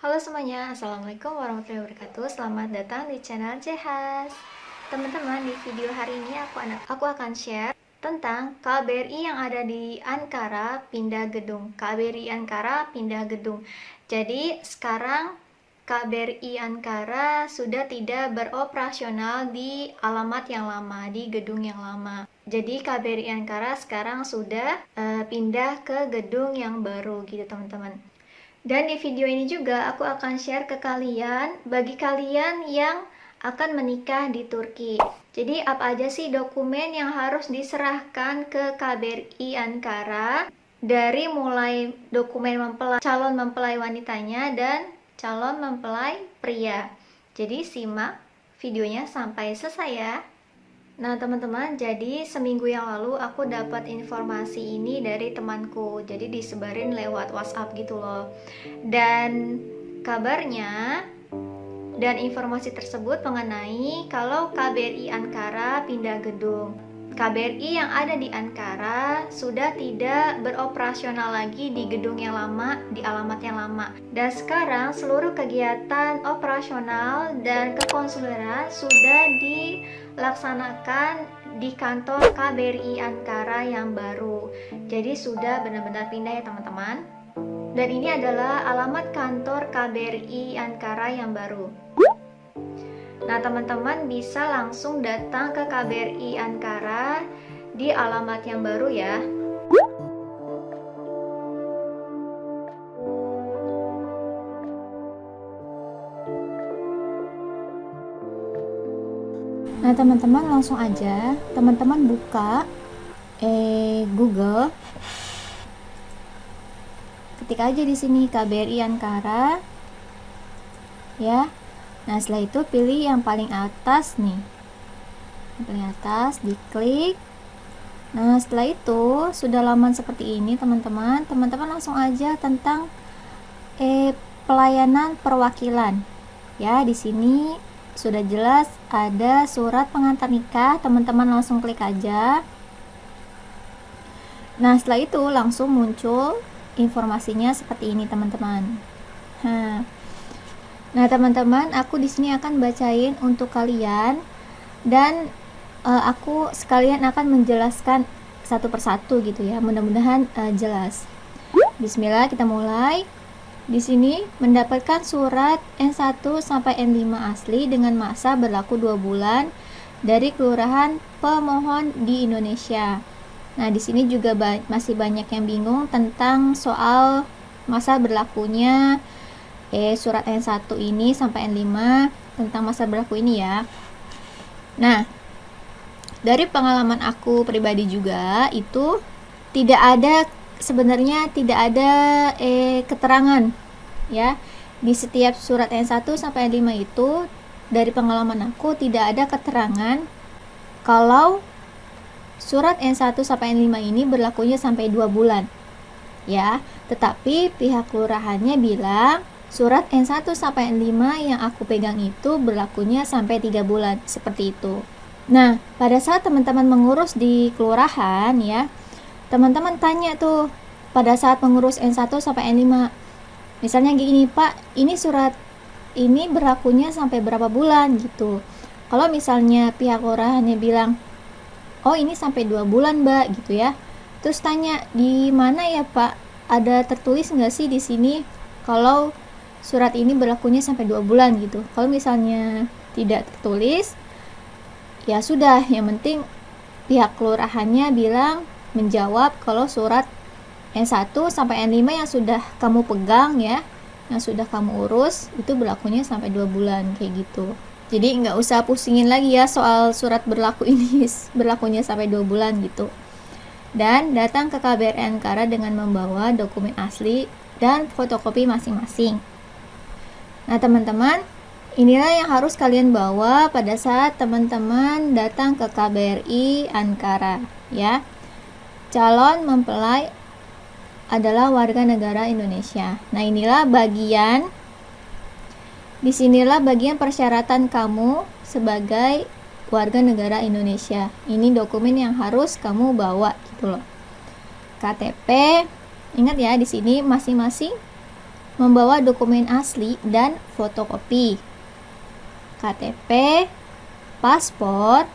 Halo semuanya, Assalamualaikum warahmatullahi wabarakatuh. Selamat datang di channel Jehas. Teman-teman, di video hari ini aku akan share tentang KBRI yang ada di Ankara pindah gedung. KBRI Ankara pindah gedung. Jadi sekarang KBRI Ankara sudah tidak beroperasional di alamat yang lama, di gedung yang lama. Jadi KBRI Ankara sekarang sudah pindah ke gedung yang baru gitu teman-teman. Dan di video ini juga aku akan share ke kalian, bagi kalian yang akan menikah di Turki. Jadi apa aja sih dokumen yang harus diserahkan ke KBRI Ankara, dari mulai dokumen calon mempelai wanitanya dan calon mempelai pria. Jadi simak videonya sampai selesai ya. Nah teman-teman, jadi seminggu yang lalu aku dapat informasi ini dari temanku. Jadi disebarin lewat WhatsApp gitu loh. Dan kabarnya dan informasi tersebut mengenai kalau KBRI Ankara pindah gedung. KBRI yang ada di Ankara sudah tidak beroperasional lagi di gedung yang lama, di alamat yang lama. Dan sekarang seluruh kegiatan operasional dan kekonsuleran sudah dilaksanakan di kantor KBRI Ankara yang baru. Jadi sudah benar-benar pindah ya teman-teman. Dan ini adalah alamat kantor KBRI Ankara yang baru. Nah teman-teman bisa langsung datang ke KBRI Ankara di alamat yang baru ya. Nah teman-teman langsung aja teman-teman buka Google, ketik aja di sini KBRI Ankara ya. Nah setelah itu pilih yang paling atas nih, yang paling atas, diklik. Nah setelah itu sudah laman seperti ini teman-teman langsung aja tentang pelayanan perwakilan ya. Di sini sudah jelas ada surat pengantar nikah, teman-teman langsung klik aja. Nah setelah itu langsung muncul informasinya seperti ini teman-teman. Nah teman-teman, aku di sini akan bacain untuk kalian dan aku sekalian akan menjelaskan satu persatu gitu ya. Mudah-mudahan jelas. Bismillah, kita mulai. Di sini mendapatkan surat N1 sampai N5 asli dengan masa berlaku 2 bulan dari kelurahan pemohon di Indonesia. Nah, di sini juga masih banyak yang bingung tentang soal masa berlakunya surat N1 ini sampai N5, tentang masa berlaku ini ya. Nah, dari pengalaman aku pribadi juga itu sebenarnya tidak ada keterangan ya. Di setiap surat N1 sampai N5 itu dari pengalaman aku tidak ada keterangan kalau surat N1 sampai N5 ini berlakunya sampai 2 bulan ya. Tetapi pihak kelurahannya bilang surat N1 sampai N5 yang aku pegang itu berlakunya sampai 3 bulan, seperti itu. Nah, pada saat teman-teman mengurus di kelurahan ya, teman-teman tanya tuh pada saat mengurus N1 sampai N5. Misalnya gini, Pak, ini surat ini berlakunya sampai berapa bulan gitu. Kalau misalnya pihak kelurahannya bilang, oh ini sampai 2 bulan, Mbak, gitu ya. Terus tanya, di mana ya, Pak? Ada tertulis nggak sih di sini kalau surat ini berlakunya sampai 2 bulan gitu. Kalau misalnya tidak tertulis, ya sudah, yang penting pihak kelurahannya bilang menjawab kalau surat N1 sampai N5 yang sudah kamu pegang ya, yang sudah kamu urus itu berlakunya sampai 2 bulan kayak gitu. Jadi nggak usah pusingin lagi ya soal surat berlaku ini berlakunya sampai 2 bulan gitu. Dan datang ke KBRI Ankara dengan membawa dokumen asli dan fotokopi masing-masing. Nah teman-teman, inilah yang harus kalian bawa pada saat teman-teman datang ke KBRI Ankara ya. Calon mempelai adalah warga negara Indonesia. Nah disinilah bagian persyaratan kamu sebagai warga negara Indonesia. Ini dokumen yang harus kamu bawa gitu loh. KTP, ingat ya di sini masing-masing membawa dokumen asli dan fotokopi, KTP, paspor,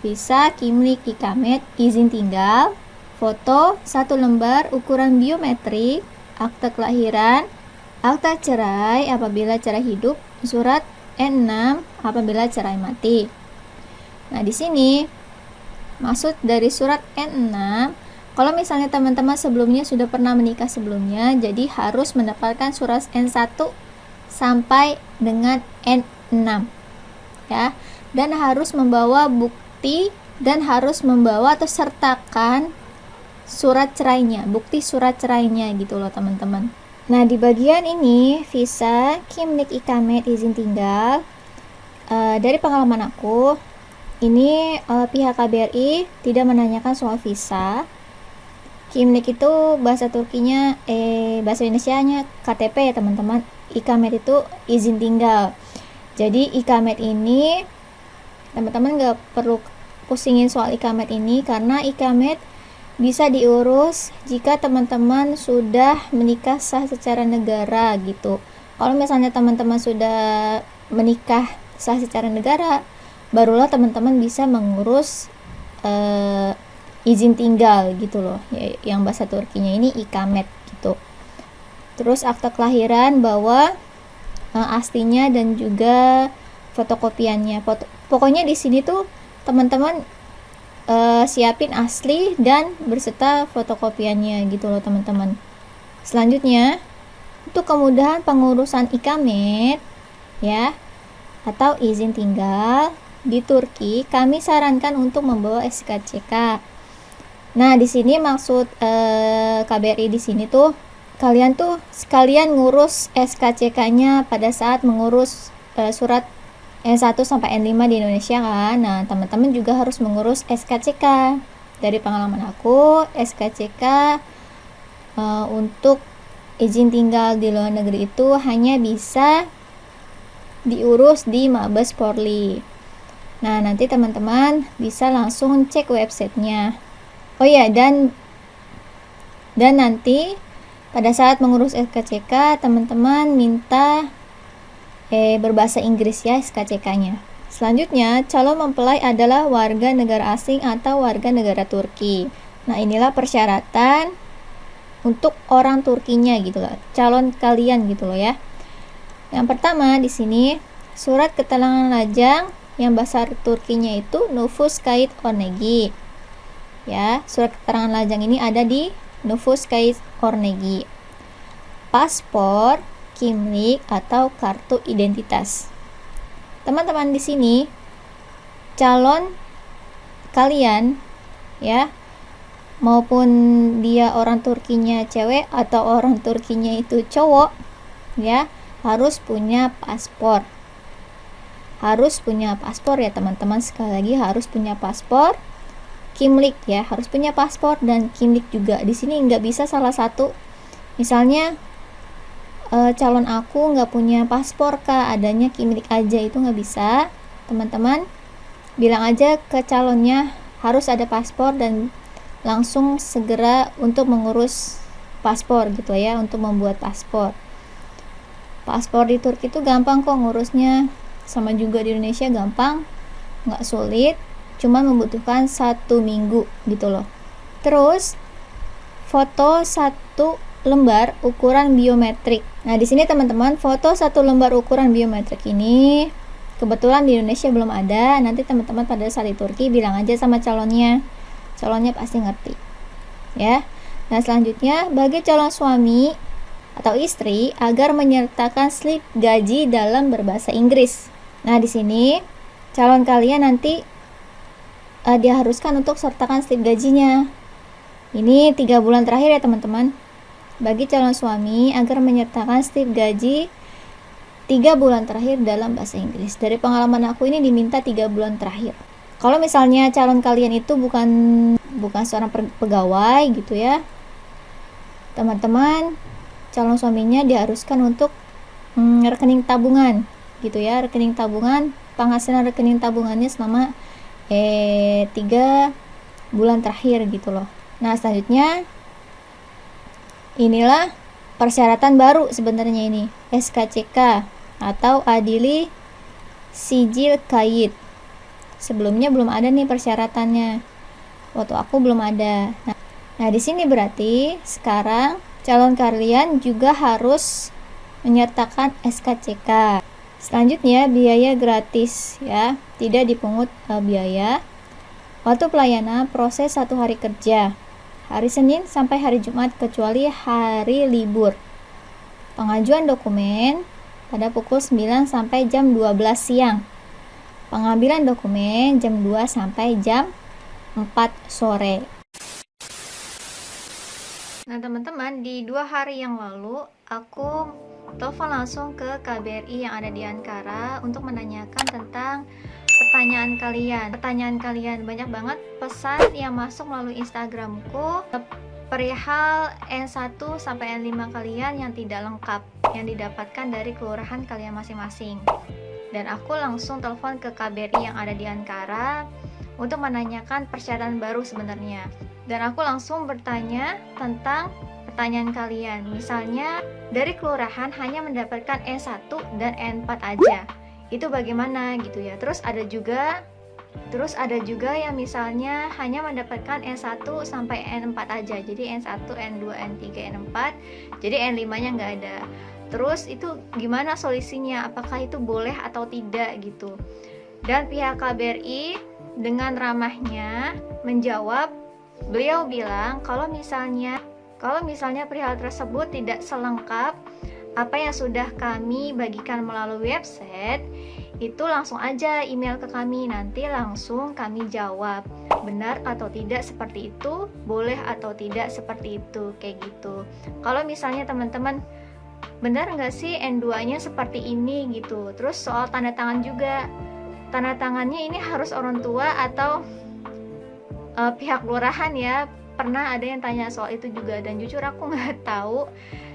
visa, KIMLIK, IKAMET, izin tinggal, foto 1 lembar ukuran biometrik, akta kelahiran, akta cerai apabila cerai hidup, surat N6 apabila cerai mati. Nah, di sini maksud dari surat N6, kalau misalnya teman-teman sebelumnya sudah pernah menikah sebelumnya, jadi harus mendapatkan surat N1 sampai dengan N6 ya, dan harus membawa bukti dan harus membawa atau sertakan surat cerainya, bukti surat cerainya gitu loh teman-teman. Nah, di bagian ini visa, KIMLIK, IKAMET, izin tinggal, dari pengalaman aku ini pihak KBRI tidak menanyakan soal visa. KIMLIK itu bahasa Turkinya bahasa Indonesianya KTP ya teman-teman. IKAMET itu izin tinggal. Jadi IKAMET ini teman-teman gak perlu pusingin soal IKAMET ini, karena IKAMET bisa diurus jika teman-teman sudah menikah sah secara negara gitu. Kalau misalnya teman-teman sudah menikah sah secara negara, barulah teman-teman bisa mengurus izin tinggal gitu loh, yang bahasa Turkinya ini IKAMET gitu. Terus akta kelahiran bawa aslinya dan juga fotokopiannya. Pokoknya di sini tuh teman-teman siapin asli dan berserta fotokopiannya gitu loh teman-teman. Selanjutnya, untuk kemudahan pengurusan IKAMET ya atau izin tinggal di Turki, kami sarankan untuk membawa SKCK. Nah, di sini maksud KBRI di sini tuh kalian tuh sekalian ngurus SKCK-nya pada saat mengurus surat N1 sampai N5 di Indonesia kan. Nah, teman-teman juga harus mengurus SKCK. Dari pengalaman aku, SKCK untuk izin tinggal di luar negeri itu hanya bisa diurus di Mabes Polri. Nah, nanti teman-teman bisa langsung cek websitenya. Oh ya, dan nanti pada saat mengurus SKCK, teman-teman minta berbahasa Inggris ya SKCK-nya. Selanjutnya, calon mempelai adalah warga negara asing atau warga negara Turki. Nah, inilah persyaratan untuk orang Turkinya gitu loh, calon kalian gitu loh ya. Yang pertama di sini surat keterangan lajang yang bahasa Turkinya itu nüfus kayıt örneği. Ya, surat keterangan lajang ini ada di nüfus kayıt örneği. Paspor, KIMLIK atau kartu identitas. Teman-teman di sini calon kalian ya, maupun dia orang Turkinya cewek atau orang Turkinya itu cowok ya, harus punya paspor. Harus punya paspor ya teman-teman, sekali lagi harus punya paspor. KIMLIK ya, harus punya paspor dan KIMLIK juga. Di sini nggak bisa salah satu. Misalnya calon aku nggak punya paspor kak, adanya KIMLIK aja, itu nggak bisa. Teman-teman bilang aja ke calonnya harus ada paspor dan langsung segera untuk mengurus paspor gitu ya, untuk membuat paspor. Paspor di Turki itu gampang kok ngurusnya, sama juga di Indonesia gampang, nggak sulit, cuma membutuhkan 1 minggu gitu loh. Terus foto 1 lembar ukuran biometrik. Nah, di sini teman-teman, foto 1 lembar ukuran biometrik ini kebetulan di Indonesia belum ada. Nanti teman-teman pada saat di Turki bilang aja sama calonnya. Calonnya pasti ngerti. Ya. Nah, selanjutnya bagi calon suami atau istri agar menyertakan slip gaji dalam berbahasa Inggris. Nah, di sini calon kalian nanti diharuskan untuk sertakan slip gajinya. Ini 3 bulan terakhir ya teman-teman. Bagi calon suami agar menyertakan slip gaji 3 bulan terakhir dalam bahasa Inggris. Dari pengalaman aku ini diminta 3 bulan terakhir. Kalau misalnya calon kalian itu bukan seorang pegawai gitu ya, teman-teman, calon suaminya diharuskan untuk rekening tabungan gitu ya, rekening tabungan, penghasilan rekening tabungannya selama 3 bulan terakhir gitu loh. Nah, selanjutnya inilah persyaratan baru sebenarnya ini, SKCK atau Adili Sijil Kayit. Sebelumnya belum ada nih persyaratannya. Waktu aku belum ada. Nah, di sini berarti sekarang calon kalian juga harus menyertakan SKCK. Selanjutnya biaya gratis ya, tidak dipungut biaya. Waktu pelayanan proses 1 hari kerja, hari Senin sampai hari Jumat kecuali hari libur. Pengajuan dokumen pada pukul 9 sampai jam 12 siang. Pengambilan dokumen jam 2 sampai jam 4 sore. Nah teman-teman, di 2 hari yang lalu aku telepon langsung ke KBRI yang ada di Ankara untuk menanyakan tentang pertanyaan kalian. Banyak banget pesan yang masuk melalui Instagramku perihal N1 sampai N5 kalian yang tidak lengkap yang didapatkan dari kelurahan kalian masing-masing. Dan aku langsung telepon ke KBRI yang ada di Ankara untuk menanyakan persyaratan baru sebenarnya. Dan aku langsung bertanya tentang pertanyaan kalian. Misalnya dari kelurahan hanya mendapatkan N1 dan N4 aja. Itu bagaimana gitu ya. Terus ada juga yang misalnya hanya mendapatkan N1 sampai N4 aja. Jadi N1, N2, N3, N4. Jadi N5-nya nggak ada. Terus itu gimana solusinya? Apakah itu boleh atau tidak gitu? Dan pihak KBRI dengan ramahnya menjawab, beliau bilang kalau misalnya perihal tersebut tidak selengkap apa yang sudah kami bagikan melalui website, itu langsung aja email ke kami, nanti langsung kami jawab benar atau tidak seperti itu, boleh atau tidak seperti itu, kayak gitu. Kalau misalnya teman-teman benar nggak sih N2-nya seperti ini gitu. Terus soal tanda tangan juga, tanda tangannya ini harus orang tua atau pihak kelurahan ya. Pernah ada yang tanya soal itu juga, dan jujur aku nggak tahu.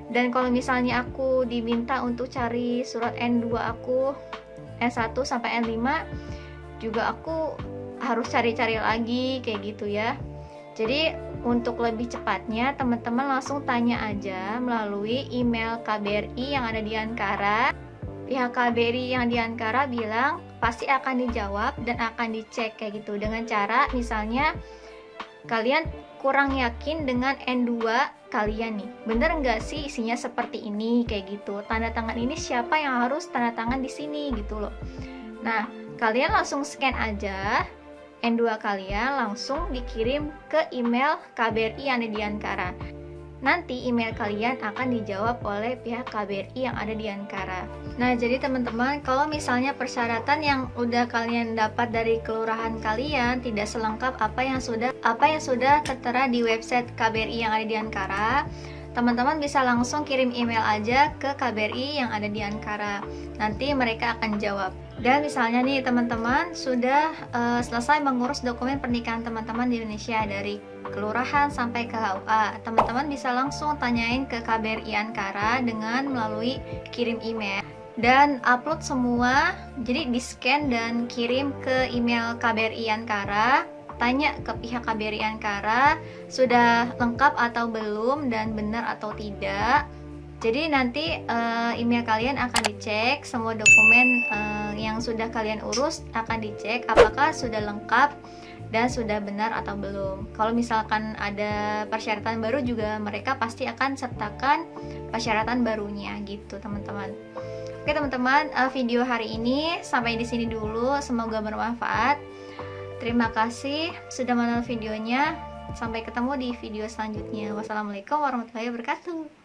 Dan kalau misalnya aku diminta untuk cari surat N2 aku N1 sampai N5 juga aku harus cari-cari lagi kayak gitu ya. Jadi untuk lebih cepatnya teman-teman langsung tanya aja melalui email KBRI yang ada di Ankara. Pihak KBRI yang di Ankara bilang pasti akan dijawab dan akan dicek kayak gitu, dengan cara misalnya kalian kurang yakin dengan N2 kalian nih, bener nggak sih isinya seperti ini kayak gitu, tanda tangan ini siapa yang harus tanda tangan di sini gitu loh. Nah kalian langsung scan aja N2 kalian, langsung dikirim ke email KBRI yang ada di Ankara. Nanti email kalian akan dijawab oleh pihak KBRI yang ada di Ankara. Nah jadi teman-teman, kalau misalnya persyaratan yang udah kalian dapat dari kelurahan kalian tidak selengkap apa yang sudah tertera di website KBRI yang ada di Ankara, teman-teman bisa langsung kirim email aja ke KBRI yang ada di Ankara. Nanti mereka akan jawab. Dan misalnya nih teman-teman sudah selesai mengurus dokumen pernikahan teman-teman di Indonesia dari kelurahan sampai ke HUA, teman-teman bisa langsung tanyain ke KBRI Ankara dengan melalui kirim email dan upload semua. Jadi di scan dan kirim ke email KBRI Ankara. Tanya ke pihak KBRI Ankara sudah lengkap atau belum dan benar atau tidak. Jadi nanti email kalian akan dicek, semua dokumen yang sudah kalian urus akan dicek apakah sudah lengkap dan sudah benar atau belum. Kalau misalkan ada persyaratan baru juga mereka pasti akan sertakan persyaratan barunya gitu teman-teman. Oke teman-teman, video hari ini sampai di sini dulu, semoga bermanfaat. Terima kasih sudah menonton videonya. Sampai ketemu di video selanjutnya. Wassalamualaikum warahmatullahi wabarakatuh.